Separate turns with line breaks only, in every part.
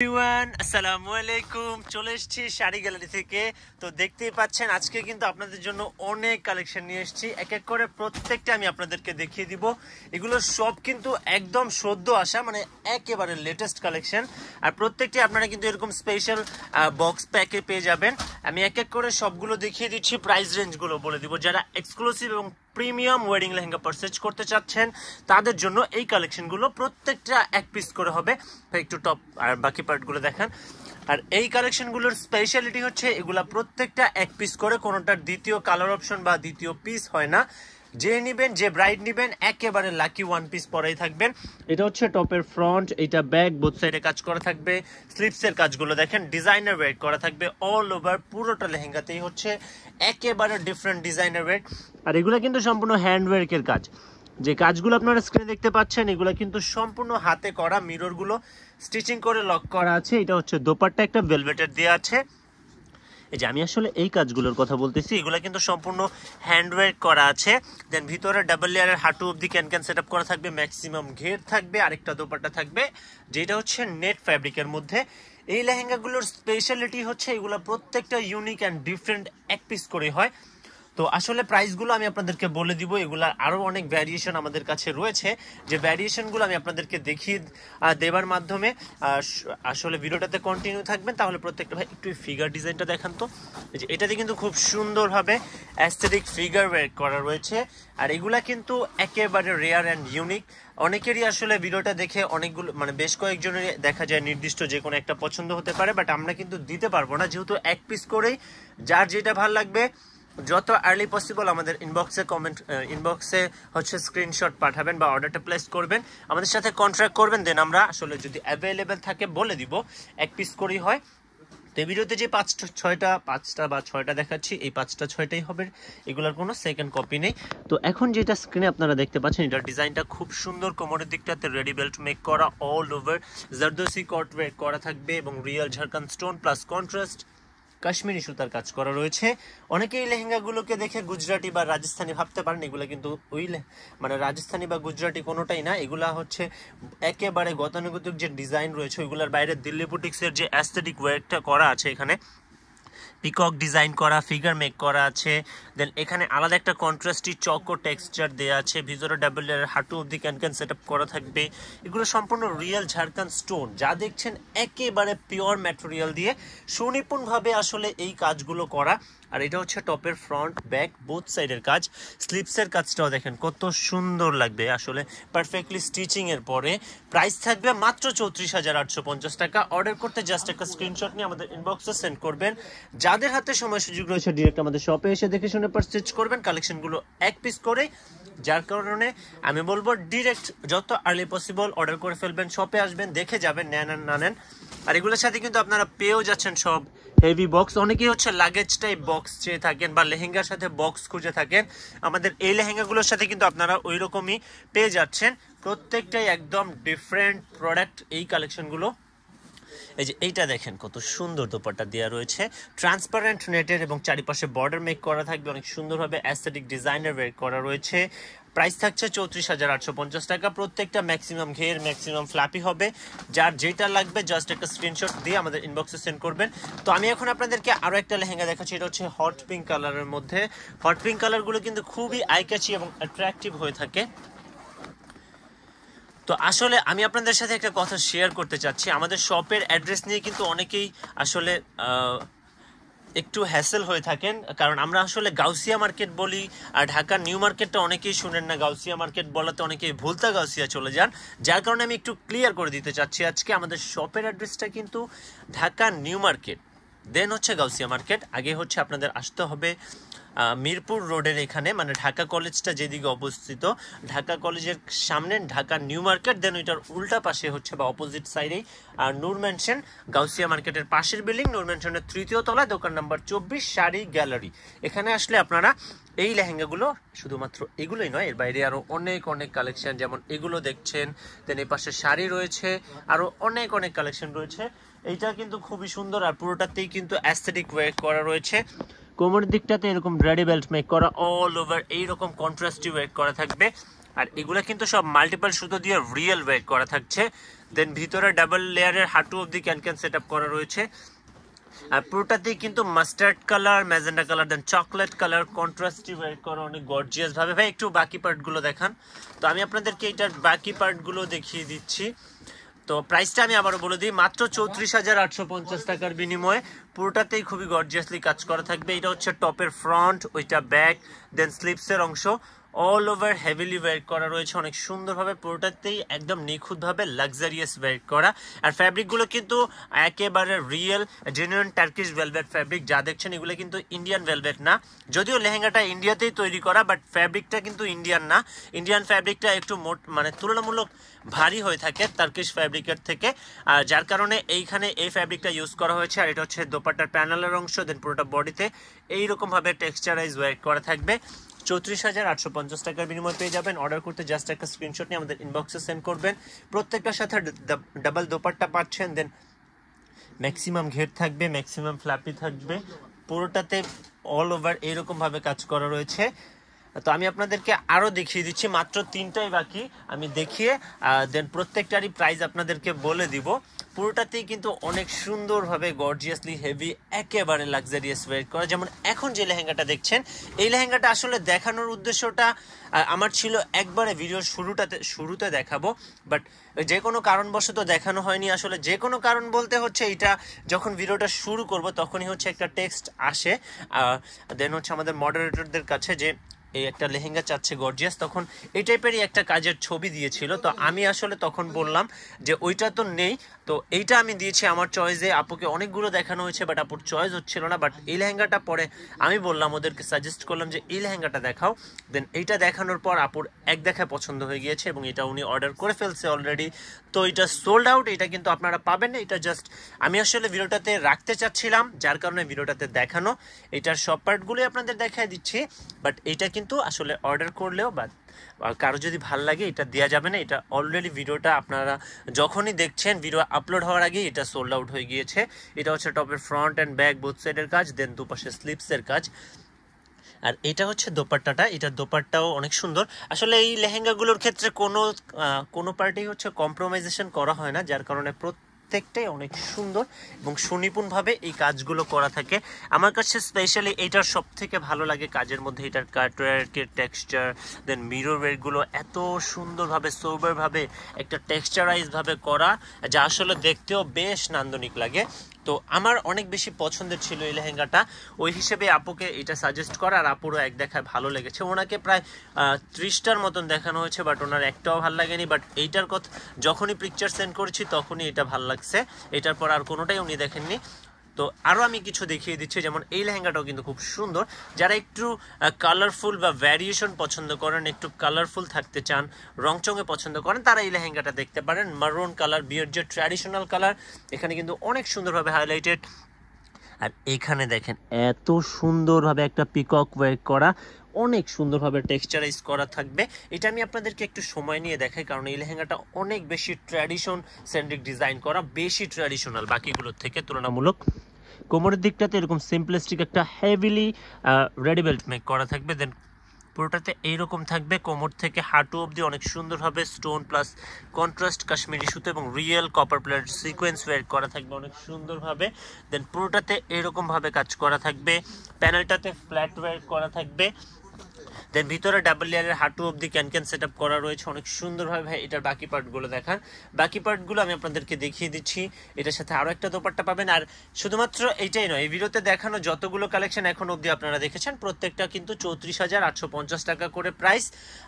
Everyone আসসালামু আলাইকুম। চলে এসেছি শাড়ি গ্যালারি থেকে। তো দেখতেই পাচ্ছেন আজকে কিন্তু আপনাদের জন্য অনেক কালেকশন নিয়ে এসেছি। এক এক করে প্রত্যেকটা আমি আপনাদেরকে দেখিয়ে দিব। এগুলো সব কিন্তু একদম সদ্য আসা, মানে একেবারে লেটেস্ট কালেকশন। আর প্রত্যেকটি আপনারা কিন্তু এরকম স্পেশাল বক্স প্যাকে পেয়ে যাবেন। আমি এক এক করে সবগুলো দেখিয়ে দিচ্ছি, প্রাইস রেঞ্জগুলো বলে দিব। যারা এক্সক্লুসিভ এবং প্রিমিয়াম ওয়েডিং লেহেঙ্গা পারচেজ করতে চাচ্ছেন তাদের জন্য এই কালেকশনগুলো প্রত্যেকটা এক পিস করে হবে। একটু টপ আর বাকি পার্টগুলো দেখান। আর এই কালেকশনগুলোর স্পেশালিটি হচ্ছে এগুলা প্রত্যেকটা এক পিস করে, কোনোটার দ্বিতীয় কালার অপশন বা দ্বিতীয় পিস হয় না। যে নিবেন, যে ব্রাইড নিবেন, একেবারে লাকি ওয়ান পিস পরেই থাকবেন। এটা হচ্ছে টপের ফ্রন্ট, এটা ব্যাক, বোথ সাইডে কাজ করা থাকবে। স্লিপসের কাজগুলো দেখেন ডিজাইনার ওয়েট করা থাকবে অল ওভার পুরোটা লেহেঙ্গাতেই হচ্ছে একেবারে ডিফারেন্ট ডিজাইনার ওয়েট। আর এগুলো কিন্তু সম্পূর্ণ হ্যান্ডওয়ার্কের কাজ। যে কাজগুলো আপনারা স্ক্রিনে দেখতে পাচ্ছেন এগুলো কিন্তু সম্পূর্ণ হাতে করা, মিররগুলো স্টিচিং করে লক করা আছে। এটা হচ্ছে দোপাট্টা একটা ভেলভেটের দেওয়া আছে। এই যে আমি আসলে এই কাজগুলোর কথা বলতেছি, এগুলো কিন্তু সম্পূর্ণ হ্যান্ডওয়ার্ক করা আছে। দেন ভিতরে ডাবল লেয়ারের হাঁটু অবধি ক্যান সেট আপ করা থাকবে, ম্যাক্সিমাম ঘের থাকবে, আরেকটা দোপাট্টা থাকবে যেটা হচ্ছে নেট ফ্যাব্রিকের মধ্যে। এই লেহেঙ্গাগুলোর স্পেশালিটি হচ্ছে এগুলো প্রত্যেকটা ইউনিক অ্যান্ড ডিফারেন্ট এক পিস করে হয়। তো আসলে প্রাইসগুলো আমি আপনাদেরকে বলে দিব। এগুলার আরও অনেক ভ্যারিয়েশন আমাদের কাছে রয়েছে, যে ভ্যারিয়েশনগুলো আমি আপনাদেরকে দেখিয়ে দেওয়ার মাধ্যমে আসলে ভিডিওটাতে কন্টিনিউ থাকবেন। তাহলে প্রত্যেকটা ভাই একটু ফিগার ডিজাইনটা দেখান তো। যে এটাতে কিন্তু খুব সুন্দরভাবে অ্যাস্থেটিক ফিগার ওয়ার্ক করা রয়েছে। আর এগুলা কিন্তু একেবারে রেয়ার অ্যান্ড ইউনিক। অনেকেরই আসলে ভিডিওটা দেখে অনেকগুলো, মানে বেশ কয়েকজনের দেখা যায় নির্দিষ্ট যে কোনো একটা পছন্দ হতে পারে, বাট আমরা কিন্তু দিতে পারবো না, যেহেতু এক পিস করেই যার যেটা ভালো লাগবে যত আর্লি পসিবল আমাদের ইনবক্সে হচ্ছে স্ক্রিনশট পাঠাবেন বা অর্ডারটা প্লেস করবেন, আমাদের সাথে কন্ট্রাক্ট করবেন। দেন আমরা আসলে যদি অ্যাভেলেবেল থাকে বলে দিব এক পিস করেই হয়। তো এই ভিডিওতে যে পাঁচটা বা ছয়টা দেখাচ্ছি, এই 5টা 6টাই হবে, এগুলোর কোনো সেকেন্ড কপি নেই। তো এখন যেটা স্ক্রিনে আপনারা দেখতে পাচ্ছেন, এটার ডিজাইনটা খুব সুন্দর। কোমরের দিকটাতে রেডি বেল্ট মেক করা, অল ওভার জারদোসি কট ওয়ার্ক করা থাকবে এবং real Jharkhand stone plus contrast Kashmiri সুতার কাজ করা রয়েছে। অনেকেই লেহেঙ্গাগুলোকে দেখে গুজরাটি বা রাজস্থানি ভাবতে পারেন, এগুলো কিন্তু ওই মানে রাজস্থানি বা গুজরাটি কোনোটাই না। এগুলা হচ্ছে একেবারে গতানুগতিক যে ডিজাইন রয়েছে ওইগুলোর বাইরে দিল্লি বুটিক্সের যে অ্যাস্থেটিক ওয়ার্কটা করা আছে, এখানে পিকক ডিজাইন করা, ফিগার মেক করা আছে। দেন এখানে আলাদা একটা কন্ট্রাস্টি চকো টেক্সচার দেওয়া আছে, ভিতরে ডাবল লেয়ারের হাঁটু অবধি ক্যান সেট আপ করা থাকবে। এগুলো সম্পূর্ণ রিয়েল ঝাড়খান্ড স্টোন, যা দেখছেন একেবারে পিওর ম্যাটেরিয়াল দিয়ে সুনিপুণভাবে আসলে এই কাজগুলো করা। আর এটা হচ্ছে টপের ফ্রন্ট ব্যাক বোথ সাইডের কাজ। স্লিপসের কাজটাও দেখেন কত সুন্দর লাগবে আসলে পারফেক্টলি স্টিচিং এর পরে। প্রাইস থাকবে মাত্র 34,850 টাকা। অর্ডার করতে জাস্ট একটা স্ক্রিনশট নিয়ে আমাদের ইনবক্সে সেন্ড করবেন। যাদের হাতে সময় সুযোগ রয়েছে ডিরেক্ট আমাদের শপে এসে দেখে শুনে পারচেজ করবেন। কালেকশনগুলো এক পিস করে, যার কারণে আমি বলবো ডিরেক্ট যত আর্লি পসিবল অর্ডার করে ফেলবেন, শপে আসবেন, দেখে যাবেন, নেন আর না নেন। আর এগুলোর সাথে কিন্তু আপনারা পেয়েও যাচ্ছেন সব হেভি বক্স। অনেকেই হচ্ছে লাগেজ টাইপ বক্স চেয়ে থাকেন বা লেহেঙ্গার সাথে বক্স খুঁজে থাকেন, আমাদের এই লেহেঙ্গাগুলোর সাথে কিন্তু আপনারা ওই রকমই পেয়ে যাচ্ছেন। প্রত্যেকটাই একদম ডিফারেন্ট প্রোডাক্ট এই কালেকশনগুলো। এই যে এইটা দেখেন কত সুন্দর দোপাট্টা দেওয়া রয়েছে, ট্রান্সপারেন্ট নেটের এবং চারিপাশে বর্ডার মেক করা থাকবে, অনেক সুন্দরভাবে অ্যাস্থেটিক ডিজাইনার ওয়ার্ক করা রয়েছে। প্রাইস থাকছে 34,850 টাকা। প্রত্যেকটা ম্যাক্সিমাম ঘের, ম্যাক্সিমাম ফ্ল্যাপি হবে। যার যেটা লাগবে জাস্ট একটা স্ক্রিনশট দিয়ে আমাদের ইনবক্সে সেন্ড করবেন। তো আমি এখন আপনাদেরকে আরও একটা লেহেঙ্গা দেখাচ্ছি, এটা হচ্ছে হট পিঙ্ক কালারের মধ্যে। হট পিঙ্ক কালারগুলো কিন্তু খুবই আইক্যাচি এবং অ্যাট্রাকটিভ হয়ে থাকে। তো আসলে আমি আপনাদের সাথে একটা কথা শেয়ার করতে চাচ্ছি, আমাদের শপের অ্যাড্রেস নিয়ে কিন্তু অনেকেই আসলে একটু হ্যাসেল হয়ে থাকেন, কারণ আমরা আসলে গাউসিয়া মার্কেট বলি। আর ঢাকার নিউ মার্কেটটা অনেকেই শুনেন না, গাউসিয়া মার্কেট বলাতে অনেকেই ভুলতা গাউসিয়া চলে যান। যার কারণে আমি একটু ক্লিয়ার করে দিতে চাচ্ছি আজকে, আমাদের শপের অ্যাড্রেসটা কিন্তু ঢাকা নিউ মার্কেট, দেন হচ্ছে গাউসিয়া মার্কেট। আগে হচ্ছে আপনাদের আসতে হবে মিরপুর রোডের এখানে, মানে ঢাকা কলেজটা যেদিকে অবস্থিত, ঢাকা কলেজের সামনে ঢাকা নিউ মার্কেট, দেন ওইটার উল্টা পাশে হচ্ছে বা অপোজিট সাইডেই আর নূর ম্যানশন, গাউসিয়া মার্কেটের পাশের বিল্ডিং, নূর ম্যানশনের 3য় তলায়, দোকান নাম্বার 24, শাড়ি গ্যালারি। এখানে আসলে আপনারা এই লেহেঙ্গাগুলো, শুধুমাত্র এগুলোই নয়, এর বাইরে আরও অনেক অনেক কালেকশন, যেমন এগুলো দেখছেন, দেন এই পাশে শাড়ি রয়েছে, আরও অনেক অনেক কালেকশন রয়েছে। এইটা কিন্তু খুবই সুন্দর, আর পুরোটাতেই কিন্তু অ্যাস্থেটিক ওয়ার্ক করা রয়েছে। কোমরের দিকটাতে এরকম রেডি বেল্ট মেক করা, অল ওভার এইরকম কন্ট্রাস্টি ওয়ার্ক করা থাকবে। আর এগুলো কিন্তু সব মাল্টিপল সুতো দিয়ে রিয়েল ওয়ার্ক করা থাকছে। দেন ভিতরে ডাবল লেয়ারের হাঁটু অবধি ক্যান সেট আপ করা রয়েছে। আর পুরোটাতেই কিন্তু মাস্টার্ড কালার, ম্যাজেন্ডা কালার, দেন চকলেট কালার কন্ট্রাস্টে ওয়্যার করা অনেক গর্জিয়াস ভাবে। ভাই একটু বাকি পার্টগুলো দেখান। তো আমি আপনাদেরকে এটার বাকি পার্টগুলো দেখিয়ে দিচ্ছি। তো প্রাইসটা আমি আবারও বলে দিই, মাত্র 34,850 টাকার বিনিময়ে পুরোটাতেই খুবই গর্জিয়াসলি কাজ করা থাকবে। এটা হচ্ছে টপের ফ্রন্ট, ওইটা ব্যাক, দেন স্লিপসের অংশ অল ওভার হেভিলি ওয়্যার করা রয়েছে অনেক সুন্দরভাবে, পুরোটাতেই একদম নিখুঁতভাবে লাক্সারিয়াস ওয়্যার করা। আর ফ্যাব্রিকগুলো কিন্তু একেবারে real genuine Turkish velvet fabric. যা দেখছেন এগুলো কিন্তু ইন্ডিয়ান ভেলভেট না, যদিও লেহেঙ্গাটা ইন্ডিয়াতেই তৈরি করা, বাট ফ্যাব্রিকটা কিন্তু ইন্ডিয়ান না। ইন্ডিয়ান ফ্যাব্রিকটা একটু মানে তুলনামূলক ভারী হয়ে থাকে টার্কিশ ফ্যাব্রিকের থেকে, আর যার কারণে এইখানে এই ফ্যাব্রিকটা ইউজ করা হয়েছে। আর এটা হচ্ছে দোপাট্টার প্যানেলের অংশ, দেন পুরোটা বডিতে এইরকমভাবে টেক্সচারাইজ ওয়্যার করা থাকবে। 34,850 টাকার বিনিময়ে পেয়ে যাবেন। অর্ডার করতে জাস্ট একটা স্ক্রিনশট নিয়ে আমাদের ইনবক্সে সেন্ড করবেন। প্রত্যেকটার সাথে ডাবল দোপাট্টা পাচ্ছেন, দেন ম্যাক্সিমাম ঘের থাকবে, ম্যাক্সিমাম ফ্ল্যাপি থাকবে, পুরোটাতে অল ওভার এইরকমভাবে কাজ করা রয়েছে। তো আমি আপনাদেরকে আরও দেখিয়ে দিচ্ছি, মাত্র 3টাই বাকি, আমি দেখিয়ে দেন প্রত্যেকটারই প্রাইস আপনাদেরকে বলে দিব। পুরোটাতেই কিন্তু অনেক সুন্দরভাবে গর্জিয়াসলি হেভি একেবারে লাক্সারিয়াস ওয়্যার করা। যেমন এখন যে লেহেঙ্গাটা দেখছেন, এই লেহেঙ্গাটা আসলে দেখানোর উদ্দেশ্যটা আমার ছিল একবারে ভিডিওর শুরুতে দেখাবো, বাট যে কোনো কারণবশত দেখানো হয়নি। আসলে যে কোনো কারণ বলতে হচ্ছে এটা যখন ভিডিওটা শুরু করব তখনই হচ্ছে একটা টেক্সট আসে দেন হচ্ছে আমাদের মডারেটরদের কাছে যে এই একটা লেহেঙ্গা চাচ্ছে গর্জিয়াস, তখন এই টাইপেরই একটা কাজের ছবি দিয়েছিল। তো আমি আসলে তখন বললাম যে ওইটা তো নেই, তো এইটা আমি দিয়েছি আমার চয়েসে। আপুকে অনেকগুলো দেখানো হয়েছে বাট আপুর চয়েস হচ্ছিল না, বাট এই লেহেঙ্গাটা পরে আমি বললাম ওদেরকে সাজেস্ট করলাম যে এই লেহেঙ্গাটা দেখাও। দেন এইটা দেখানোর পর আপুর এক দেখায় পছন্দ হয়ে গিয়েছে এবং এটা উনি অর্ডার করে ফেলছে অলরেডি। তো এটা সোল্ড আউট, এটা কিন্তু আপনারা পাবেন না। এটা জাস্ট আমি আসলে ভিডিওটাতে রাখতে চাচ্ছিলাম, যার কারণে ভিডিওটাতে দেখানো। এটার সব পার্টগুলোই আপনাদের দেখায় দিচ্ছি, বাট এইটা কিন্তু আসলে অর্ডার করলেও বা কারো যদি ভাল লাগে এটা দেওয়া যাবে না। এটা অলরেডি ভিডিওটা আপনারা যখনই দেখছেন ভিডিও আপলোড হওয়ার আগেই এটা সোল্ড আউট হয়ে গিয়েছে। এটা হচ্ছে টপের ফ্রন্ট অ্যান্ড ব্যাক বোথ সাইডের কাজ, দেন দুপাশে স্লিপসের কাজ। আর এটা হচ্ছে দোপাট্টাটা, এটার দোপাট্টাও অনেক সুন্দর। আসলে এই লেহেঙ্গাগুলোর ক্ষেত্রে কোনো পার্টি হচ্ছে কম্প্রোমাইজেশন করা হয় না, যার কারণে প্রত্যেকটাই অনেক সুন্দর এবং সুনিপুণভাবে এই কাজগুলো করা থাকে। আমার কাছে স্পেশালি এইটার সব থেকে ভালো লাগে কাজের মধ্যে এটার কাটওয়ার্কের টেক্সচার, দেন মিরর ওয়ার্কগুলো এত সুন্দরভাবে সোবারভাবে একটা টেক্সচারাইজভাবে করা, যা আসলে দেখতেও বেশ নান্দনিক লাগে। তো আমার অনেক বেশি পছন্দের ছিল এই লেহেঙ্গাটা, ওই হিসেবে আপুকে এটা সাজেস্ট করা। আর আপুরও এক দেখায় ভালো লেগেছে। ওনাকে প্রায় 30টার মতন দেখানো হয়েছে, বাট ওনার একটাও ভালো লাগেনি। বাট এইটার কথা যখনই পিকচার সেন্ড করেছি তখনই এটা ভালো লাগছে, এটার পর আর কোনোটাই উনি দেখেননি। তো আরও আমি কিছু দেখিয়ে দিচ্ছি, যেমন এই লেহেঙ্গাটাও কিন্তু খুব সুন্দর। যারা একটু কালারফুল বা ভ্যারিয়েশন পছন্দ করেন, একটু কালারফুল থাকতে চান, রংচঙে পছন্দ করেন, তারা এই লেহেঙ্গাটা দেখতে পারেন। মারুন কালার, বিয়ের যে ট্র্যাডিশনাল কালার, এখানে কিন্তু অনেক সুন্দরভাবে হাইলাইটেড। আর এখানে দেখেন এত সুন্দরভাবে একটা পিকক ওয়ার্ক করা, অনেক সুন্দরভাবে টেক্সচারাইজ করা থাকবে। এটা আমি আপনাদেরকে একটু সময় নিয়ে দেখাই, কারণ এই লেহেঙ্গাটা অনেক বেশি ট্র্যাডিশন সেন্ট্রিক ডিজাইন করা, বেশি ট্র্যাডিশনাল বাকিগুলোর থেকে তুলনামূলক। কোমরের দিকটাতে এরকম সিম্পলিস্টিক একটা হেভিলি রেডি বেল্ট মেক করা থাকবে, দেন পুরোটাতে এইরকম থাকবে। কোমর থেকে হাঁটু অবধি অনেক সুন্দরভাবে স্টোন প্লাস কন্ট্রাস্ট কাশ্মীরি সুতো এবং রিয়েল কপার প্লেট সিকোয়েন্স ওয়্যার করা থাকবে অনেক সুন্দরভাবে। দেন পুরোটাতে এরকমভাবে কাজ করা থাকবে, প্যানেলটাতে ফ্ল্যাট ওয়্যার করা থাকবে। দেন ভিতরে ডাবল লেয়ারের হাঁটু অবধি ক্যান সেট আপ করা রয়েছে অনেক সুন্দরভাবে। এটার বাকি পার্টগুলো দেখান, বাকি পার্টগুলো আমি আপনাদেরকে দেখিয়ে দিচ্ছি। এটার সাথে আরও একটা দোপাট্টা পাবেন। আর শুধুমাত্র এইটাই নয়, এই ভিডিওতে দেখানো যতগুলো কালেকশন এখন অবধি আপনারা দেখেছেন প্রত্যেকটা কিন্তু 34,850 টাকা করে প্রাইস।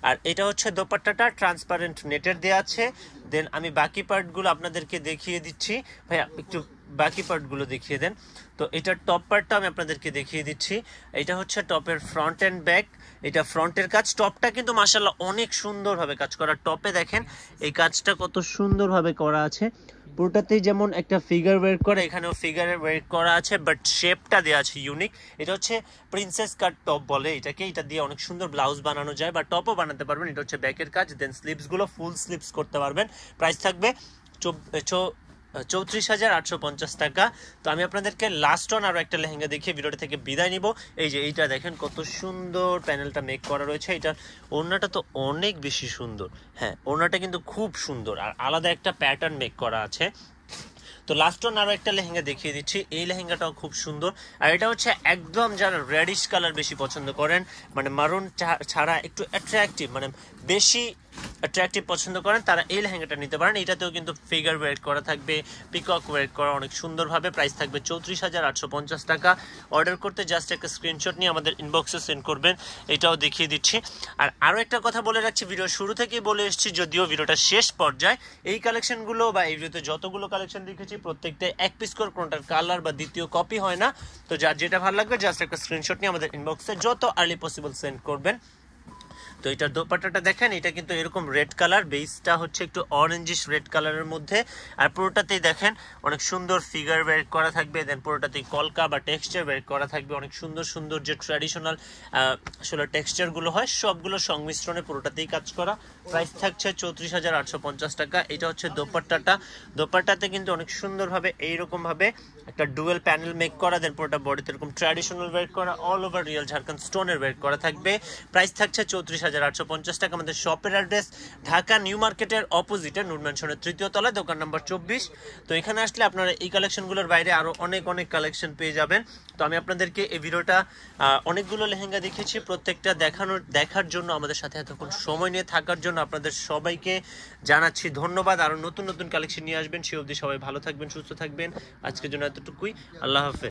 আর এটা হচ্ছে দোপাট্টাটা ট্রান্সপারেন্ট নেটের দেওয়া আছে। দেন আমি বাকি পার্টগুলো আপনাদেরকে দেখিয়ে দিচ্ছি। ভাইয়া একটু বাকি পার্টগুলো দেখিয়ে দেন। তো এটার টপ পার্টটা আমি আপনাদেরকে দেখিয়ে দিচ্ছি। এটা হচ্ছে টপের ফ্রন্ট অ্যান্ড ব্যাক, এটা ফ্রন্টের কাজ। টপটা কিন্তু মাশাআল্লাহ অনেক সুন্দরভাবে কাজ করা। টপে দেখেন এই কাজটা কত সুন্দরভাবে করা আছে। পুরোটাতেই যেমন একটা ফিগার ওয়ার্ক করা, এখানেও ফিগারের ওয়ার্ক করা আছে, বাট শেপটা দেওয়া আছে ইউনিক। এটা হচ্ছে প্রিন্সেস কাট টপ বলে এটাকে। এটা দিয়ে অনেক সুন্দর ব্লাউজ বানানো যায় বা টপও বানাতে পারবেন। এটা হচ্ছে ব্যাকের কাজ। দেন স্লিভসগুলো ফুল স্লিভস করতে পারবেন। প্রাইস থাকবে 34,850 টাকা। তো আমি আপনাদেরকে লাস্ট অন আরো একটা লেহেঙ্গা দেখিয়ে ভিডিওটা থেকে বিদায় নিব। এই যে এইটা দেখেন কত সুন্দর প্যানেলটা মেক করা রয়েছে, এটা ওড়নাটা তো অনেক বেশি সুন্দর। হ্যাঁ, ওড়নাটা কিন্তু খুব সুন্দর আর আলাদা একটা প্যাটার্ন মেক করা আছে। তো লাস্ট অন আরো একটা লেহেঙ্গা দেখিয়ে দিচ্ছি, এই লেহেঙ্গাটাও খুব সুন্দর। আর এটা হচ্ছে একদম যারা রেডিশ কালার বেশি পছন্দ করেন, মানে মারুন ছাড়া একটু অ্যাট্রাকটিভ, মানে বেশি অ্যাট্রাকটিভ পছন্দ করেন, তারা এই লেহেঙ্গাটা নিতে পারেন। এটাতেও কিন্তু ফিগার ওয়ার্ক করা থাকবে, পিকক ওয়ার্ক করা অনেক সুন্দরভাবে। প্রাইস থাকবে 34,850 টাকা। অর্ডার করতে জাস্ট একটা স্ক্রিনশট নিয়ে আমাদের ইনবক্সে সেন্ড করবেন, এটাও দেখিয়ে দিচ্ছি। আর আরও একটা কথা বলে রাখছি, ভিডিও শুরু থেকেই বলে এসেছি, যদিও ভিডিওটা শেষ পর্যায়ে, এই কালেকশনগুলো বা এই ভিডিওতে যতগুলো কালেকশন দেখেছি প্রত্যেকটাই এক পিস করে, কোনটার কালার বা দ্বিতীয় কপি হয় না। তো যার যেটা ভালো লাগবে জাস্ট একটা স্ক্রিনশট নিয়ে আমাদের ইনবক্সে যত আর্লি পসিবল সেন্ড করবেন। তো এটার দোপাট্টাটা দেখেন, এটা কিন্তু এরকম রেড কালার, বেসটা হচ্ছে একটু অরেঞ্জিশ রেড কালারের মধ্যে। আর পুরোটাতেই দেখেন অনেক সুন্দর ফিগার ওয়ার্ক করা থাকবে, দেন পুরোটাতেই কলকা বা টেক্সচার ওয়ার্ক করা থাকবে। অনেক সুন্দর সুন্দর যে ট্র্যাডিশনাল আসলে টেক্সচারগুলো হয় সবগুলো সংমিশ্রণে পুরোটাতেই কাজ করা। প্রাইস থাকছে 34,850 টাকা। এটা হচ্ছে দোপাট্টাটা। দোপাট্টাতে কিন্তু অনেক সুন্দরভাবে এইরকমভাবে একটা ডুয়েল প্যানেল মেক করা, দেন পুরোটা বডিতে এরকম ট্র্যাডিশনাল ওয়ার্ক করা, অল ওভার রিয়েল ঝাড়খণ্ড স্টোনের ওয়ার্ক করা থাকবে। প্রাইস থাকছে 34,850 টাকা। আমাদের শপের অ্যাড্রেস ঢাকা নিউ মার্কেটের অপোজিটে নূর ম্যানশনের 3য় তলায়, দোকান নাম্বার 24। তো এখানে আসলে আপনারা এই কালেকশনগুলোর বাইরে আরো অনেক অনেক কালেকশন পেয়ে যাবেন। তো আমি আপনাদেরকে এই ভিডিওটা অনেকগুলো লেহেঙ্গা দেখিয়েছি, প্রত্যেকটা দেখার জন্য, আমাদের সাথে এতক্ষণ সময় নিয়ে থাকার জন্য আপনাদের সবাইকে জানাচ্ছি ধন্যবাদ। আরো নতুন নতুন কালেকশন নিয়ে আসবেন, সে অবধি সবাই ভালো থাকবেন, সুস্থ থাকবেন। আজকের জন্য এতটুকুই, আল্লাহ হাফেজ।